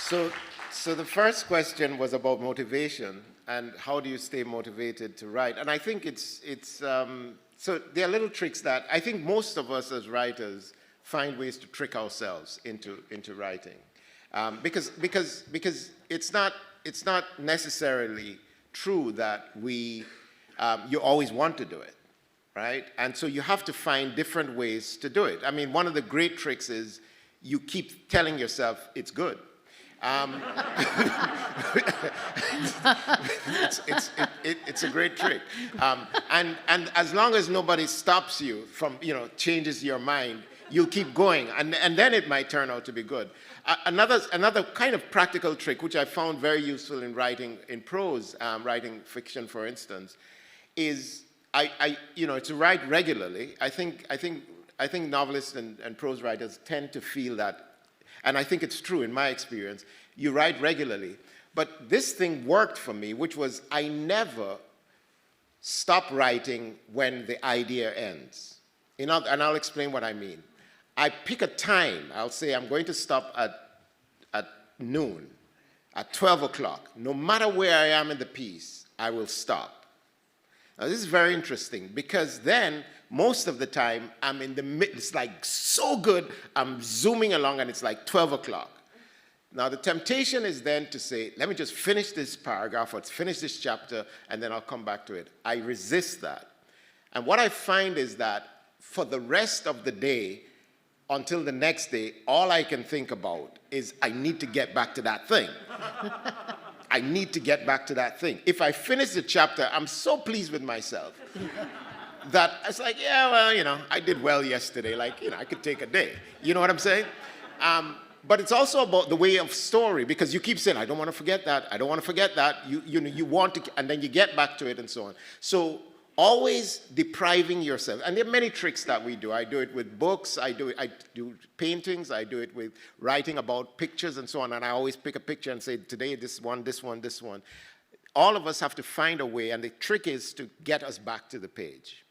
So the first question was about motivation and how do you stay motivated to write? And I think so there are little tricks that I think most of us as writers find ways to trick ourselves into writing, because it's not necessarily true that you always want to do it, right? And so you have to find different ways to do it. I mean, one of the great tricks is you keep telling yourself it's good. It's a great trick, and as long as nobody stops you from changes your mind, you'll keep going, and then it might turn out to be good. Another kind of practical trick, which I found very useful in writing in prose, writing fiction, for instance, is to write regularly. I think novelists and prose writers tend to feel that. And I think it's true in my experience. You write regularly. But this thing worked for me, which was I never stop writing when the idea ends. And I'll explain what I mean. I pick a time. I'll say I'm going to stop at noon, at 12 o'clock. No matter where I am in the piece, I will stop. Now, this is very interesting because then most of the time I'm in the middle. It's like so good. I'm zooming along and it's like 12 o'clock. Now, the temptation is then to say, let me just finish this paragraph or finish this chapter and then I'll come back to it. I resist that. And what I find is that for the rest of the day, until the next day, all I can think about is I need to get back to that thing. I need to get back to that thing. If I finish the chapter, I'm so pleased with myself that it's like, yeah, well, I did well yesterday. Like, I could take a day. You know what I'm saying? But it's also about the way of story, because you keep saying, I don't want to forget that. I don't want to forget that. You want to, and then you get back to it and so on. So always depriving yourself. And there are many tricks that we do. I do it with books. I do paintings. I do it with writing about pictures and so on. And I always pick a picture and say, today, this one, this one, this one. All of us have to find a way. And the trick is to get us back to the page.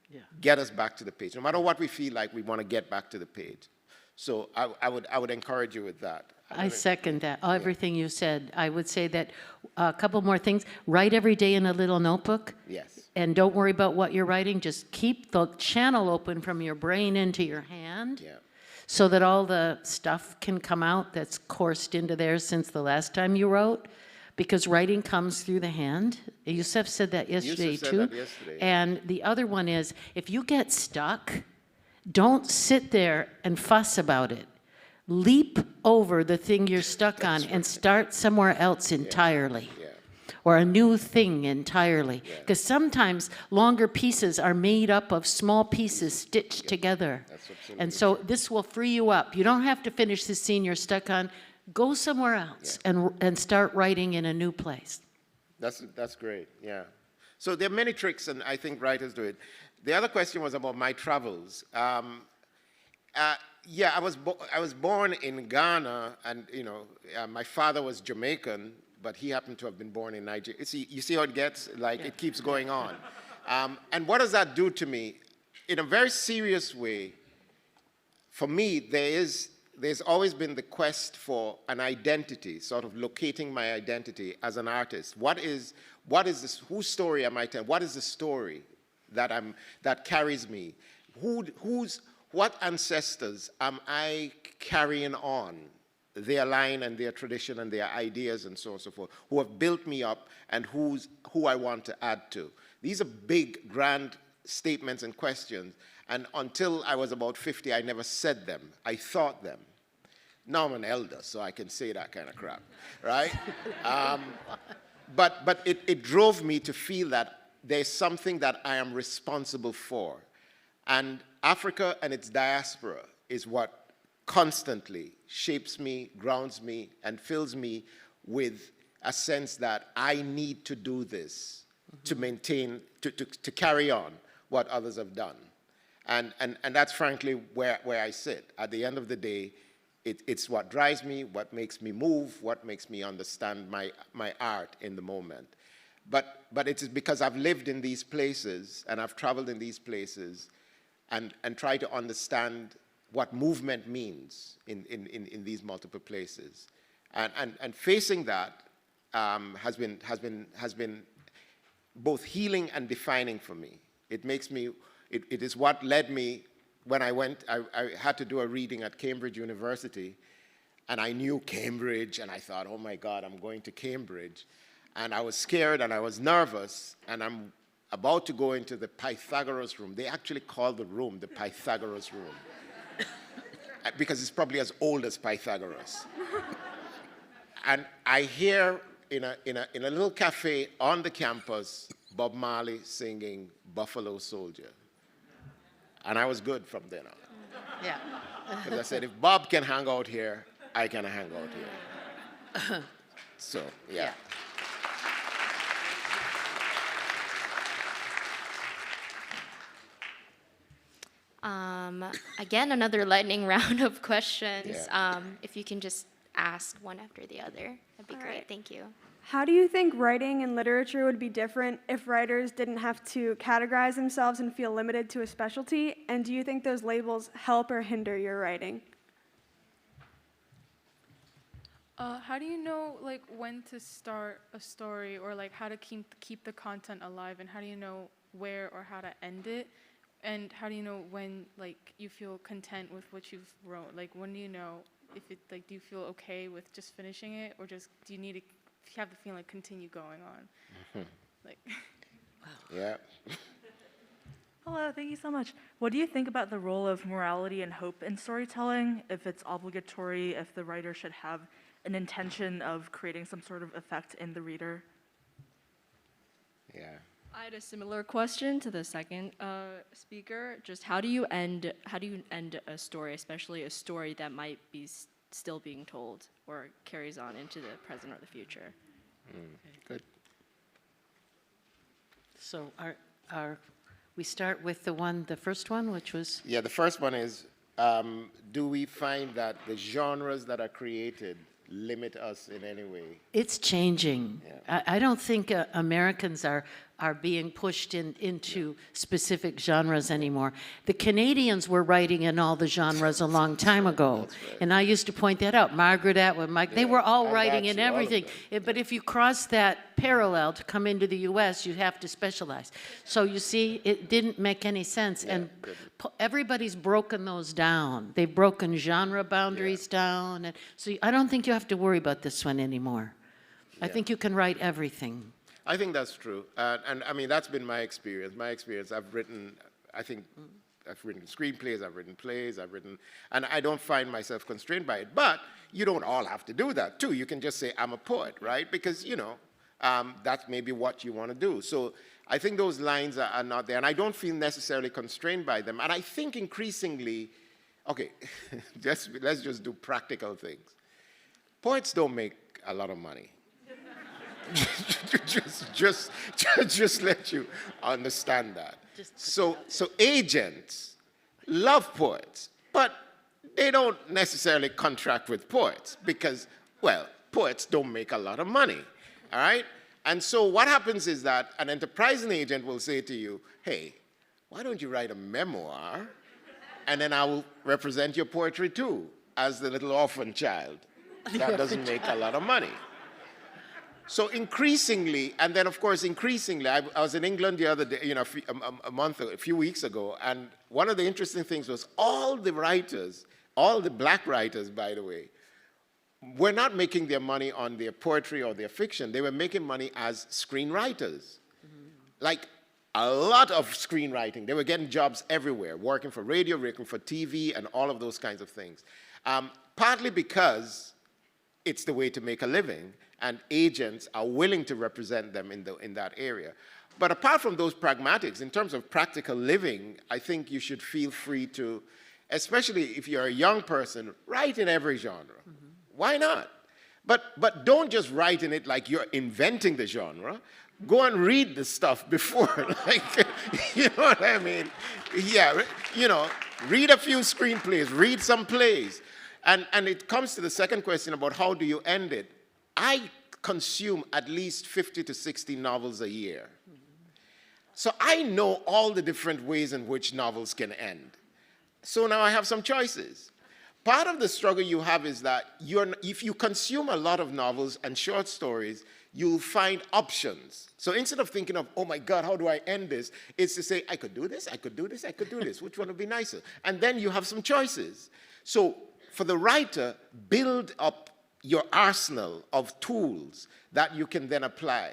Yeah. Get us back to the page. No matter what we feel like, we want to get back to the page. So I would encourage you with that. I second that. Everything you said. I would say that a couple more things. Write every day in a little notebook. Yes. And don't worry about what you're writing. Just keep the channel open from your brain into your hand. Yeah. So that all the stuff can come out that's coursed into there since the last time you wrote. Because writing comes through the hand. Yusuf said that yesterday Yusuf said too. that yesterday. And the other one is, if you get stuck, don't sit there and fuss about it. Leap over the thing you're stuck on and start somewhere else entirely. Yeah. Or a new thing entirely. Because sometimes longer pieces are made up of small pieces stitched together. And so this will free you up. You don't have to finish the scene you're stuck on. Go somewhere else and start writing in a new place. That's great, yeah. So there are many tricks, and I think writers do it. The other question was about my travels. Yeah, I was born in Ghana, and my father was Jamaican, but he happened to have been born in Nigeria. You see how it gets? Like, it keeps going on. And what does that do to me? In a very serious way, for me, there's always been the quest for an identity, sort of locating my identity as an artist. What is this? Whose story am I telling? What is the story that carries me? What ancestors am I carrying on their line and their tradition and their ideas and so on and so forth, who have built me up and who I want to add to? These are big, grand statements and questions. And until I was about 50, I never said them. I thought them. Now I'm an elder, so I can say that kind of crap, right? But it drove me to feel that there's something that I am responsible for. And Africa and its diaspora is what constantly shapes me, grounds me, and fills me with a sense that I need to do this to maintain, to carry on what others have done. And that's frankly where I sit. At the end of the day, it's what drives me, what makes me move, what makes me understand my art in the moment. But it is because I've lived in these places and I've traveled in these places and try to understand what movement means in these multiple places. And facing that has been both healing and defining for me. It makes me, it is what led me when I had to do a reading at Cambridge University, and I knew Cambridge, and I thought, oh my God, I'm going to Cambridge. And I was scared and I was nervous, and I'm about to go into the Pythagoras room. They actually call the room the Pythagoras room because it's probably as old as Pythagoras. And I hear in a little cafe on the campus, Bob Marley singing Buffalo Soldier. And I was good from then on. Yeah. Because I said, if Bob can hang out here, I can hang out here. So, yeah. Again, another lightning round of questions. Yeah. If you can just ask one after the other, that'd be All great. right. Thank you. How do you think writing and literature would be different if writers didn't have to categorize themselves and feel limited to a specialty? And do you think those labels help or hinder your writing? How do you know like when to start a story, or like how to keep the content alive, and how do you know where or how to end it? And how do you know when like you feel content with what you've wrote? Like when do you know if it like do you feel okay with just finishing it, or just do you need to have the feeling like continue going on? Like Yeah. Hello, thank you so much. What do you think about the role of morality and hope in storytelling? If it's obligatory, if the writer should have an intention of creating some sort of effect in the reader? Yeah. I had a similar question to the second speaker. Just how do you end a story, especially a story that might be still being told or carries on into the present or the future? Good. So we start with the first one, which was? Yeah, the first one is, do we find that the genres that are created limit us in any way? It's changing. Yeah. I don't think Americans are being pushed into specific genres anymore. The Canadians were writing in all the genres a long time ago. And I used to point that out. Margaret Atwood, Mike, they were all I writing got in you, all of everything. them. But if you cross that parallel to come into the US, you have to specialize. So you see, it didn't make any sense. Yeah, And good. everybody's broken those down. They've broken genre boundaries down. And so I don't think you have to worry about this one anymore. I think you can write everything. I think that's true. And I mean, that's been my experience. I've written, I've written screenplays, I've written plays, and I don't find myself constrained by it. But you don't all have to do that, too. You can just say, I'm a poet, right? Because, that's maybe what you want to do. So I think those lines are not there. And I don't feel necessarily constrained by them. And I think increasingly, okay, let's just do practical things. Poets don't make a lot of money. just let you understand that. So agents love poets, but they don't necessarily contract with poets because, well, poets don't make a lot of money, all right? And so what happens is that an enterprising agent will say to you, hey, why don't you write a memoir, and then I will represent your poetry too, as the little orphan child that doesn't make a lot of money. So increasingly, and then of course increasingly, I was in England the other day, a few weeks ago, and one of the interesting things was all the writers, all the black writers, by the way, were not making their money on their poetry or their fiction. They were making money as screenwriters. Like a lot of screenwriting. They were getting jobs everywhere, working for radio, working for TV, and all of those kinds of things. Partly because it's the way to make a living, and agents are willing to represent them in that area. But apart from those pragmatics, in terms of practical living, I think you should feel free to, especially if you're a young person, write in every genre. Why not? But don't just write in it like you're inventing the genre. Go and read the stuff before, like, you know what I mean? Yeah, you know, read a few screenplays, read some plays. And it comes to the second question about how do you end it. I consume at least 50 to 60 novels a year. So I know all the different ways in which novels can end. So now I have some choices. Part of the struggle you have is that if you consume a lot of novels and short stories, you'll find options. So instead of thinking of, oh my God, how do I end this? It's to say, I could do this, I could do this, I could do this. Which one would be nicer? And then you have some choices. So for the writer, build up your arsenal of tools that you can then apply.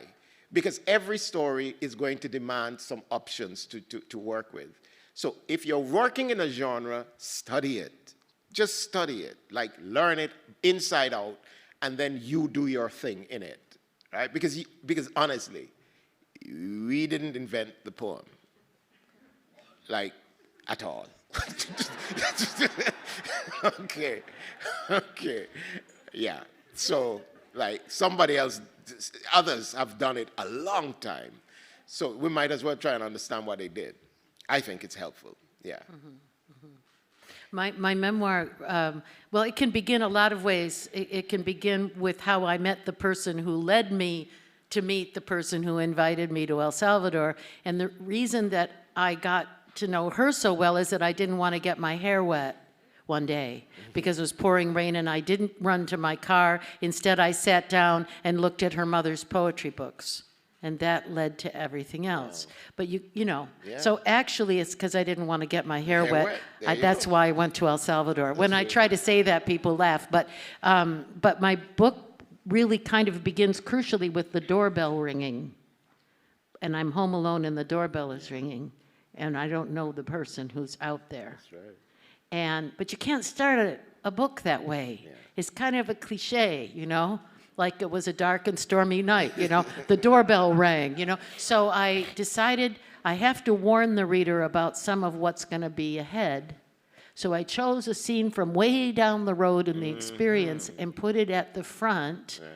Because every story is going to demand some options to work with. So if you're working in a genre, study it. Just study it, like learn it inside out, and then you do your thing in it, right? Because honestly, we didn't invent the poem, like, at all. Okay, yeah. So, like, somebody else, others have done it a long time. So we might as well try and understand what they did. I think it's helpful, yeah. My memoir, well, it can begin a lot of ways. It can begin with how I met the person who led me to meet the person who invited me to El Salvador. And the reason that I got to know her so well is that I didn't want to get my hair wet one day because it was pouring rain and I didn't run to my car. Instead, I sat down and looked at her mother's poetry books. And that led to everything else. But you know, Yeah. so actually it's because I didn't want to get my hair Hair wet. wet. There you That's go. why I went to El Salvador. When I try to say that, people laugh. But my book really kind of begins crucially with the doorbell ringing. And I'm home alone and the doorbell is ringing. And I don't know the person who's out there. That's right. But you can't start a book that way. Yeah. It's kind of a cliche, you know? Like it was a dark and stormy night, you know? The doorbell rang, you know? So I decided I have to warn the reader about some of what's going to be ahead. So I chose a scene from way down the road in the experience and put it at the front. Right.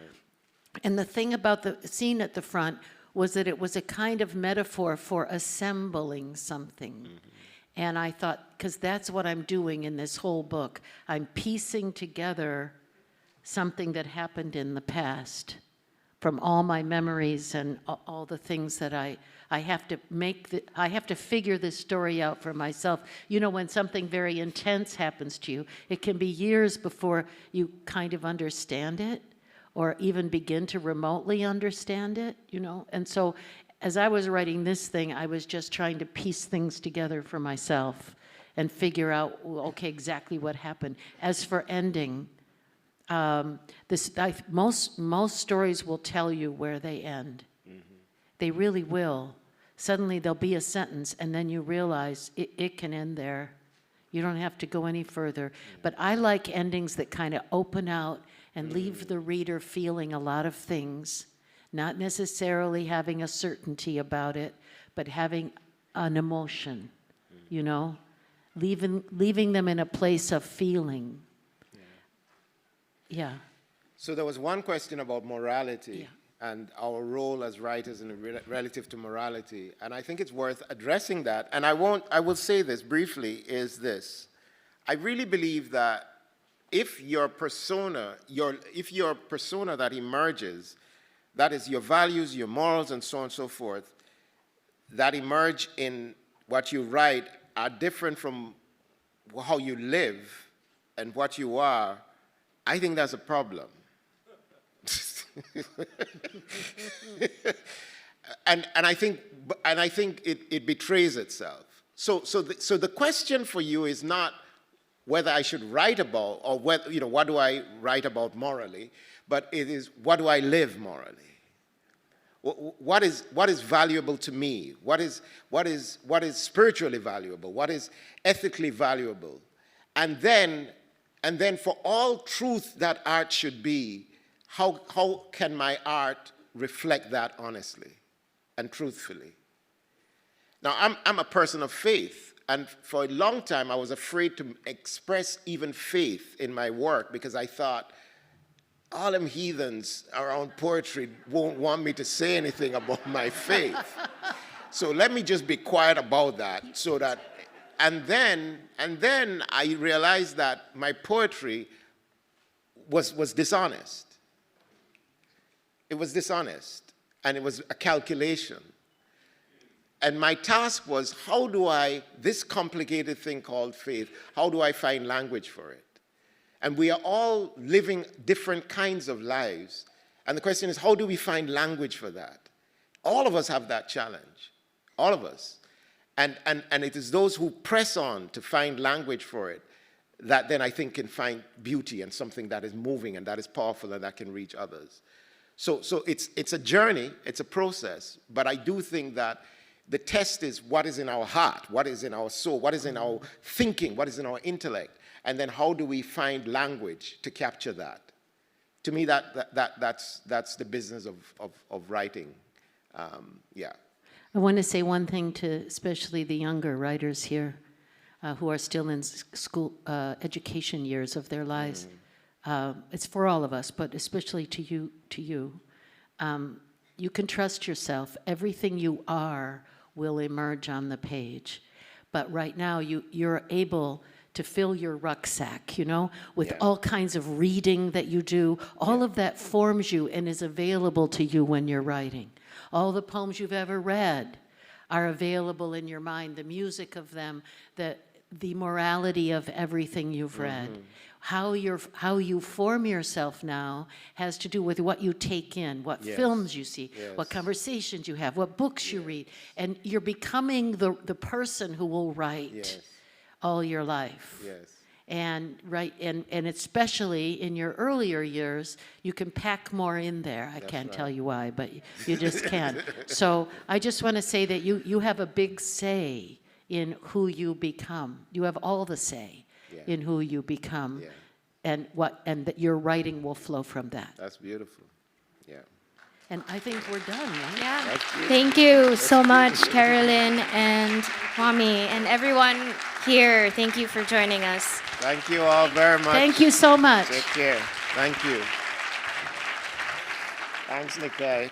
And the thing about the scene at the front was that it was a kind of metaphor for assembling something. And I thought, because that's what I'm doing in this whole book, I'm piecing together something that happened in the past from all my memories and all the things that I have to I have to figure this story out for myself. You know, when something very intense happens to you, it can be years before you kind of understand it or even begin to remotely understand it, you know? And so as I was writing this thing, I was just trying to piece things together for myself and figure out, okay, exactly what happened. As for ending, most stories will tell you where they end. They really will. Suddenly there'll be a sentence and then you realize it can end there. You don't have to go any further. But I like endings that kind of open out and leave the reader feeling a lot of things, not necessarily having a certainty about it, but having an emotion, you know, leaving them in a place of feeling. Yeah. So there was one question about morality and our role as writers relative to morality, and I think it's worth addressing that. And I will say this briefly, is this. I really believe that if your persona that emerges, that is your values, your morals, and so on and so forth, that emerge in what you write are different from how you live and what you are, I think that's a problem. and I think it betrays itself. So the question for you is not whether I should write about or whether, you know, what do I write about morally, but it is what do I live morally? What is valuable to me? What is spiritually valuable? What is ethically valuable? And then And then for all truth that art should be, how can my art reflect that honestly and truthfully? Now, I'm a person of faith, and for a long time I was afraid to express even faith in my work because I thought, all them heathens around poetry won't want me to say anything about my faith. So let me just be quiet about that so that, and then I realized that my poetry was dishonest. It was dishonest, and it was a calculation. And my task was, how do I, this complicated thing called faith, how do I find language for it? And we are all living different kinds of lives. And the question is, how do we find language for that? All of us have that challenge, all of us. And it is those who press on to find language for it that then I think can find beauty and something that is moving and that is powerful and that can reach others. So it's a journey, it's a process, but I do think that the test is what is in our heart, what is in our soul, what is in our thinking, what is in our intellect, and then how do we find language to capture that? To me, that's the business of writing. Yeah. I want to say one thing to especially the younger writers here who are still in school education years of their lives. It's for all of us, but especially to you. You can trust yourself. Everything you are will emerge on the page. But right now, you're able to fill your rucksack, you know, with all kinds of reading that you do. All of that forms you and is available to you when you're writing. All the poems you've ever read are available in your mind, the music of them, the morality of everything you've read. How you form yourself now has to do with what you take in, what films you see, what conversations you have, what books you read. And you're becoming the person who will write all your life. And especially in your earlier years, you can pack more in there. I can't tell you why, but you just can. So I just want to say that you have a big say in who you become. You have all the say in who you become, and that your writing will flow from that. That's beautiful. Yeah. And I think we're done, right? Yeah. Thank you so much, Carolyn and Kwame, and everyone here. Thank you for joining us. Thank you all very much. Thank you so much. Take care. Thank you. Thanks, Nikai.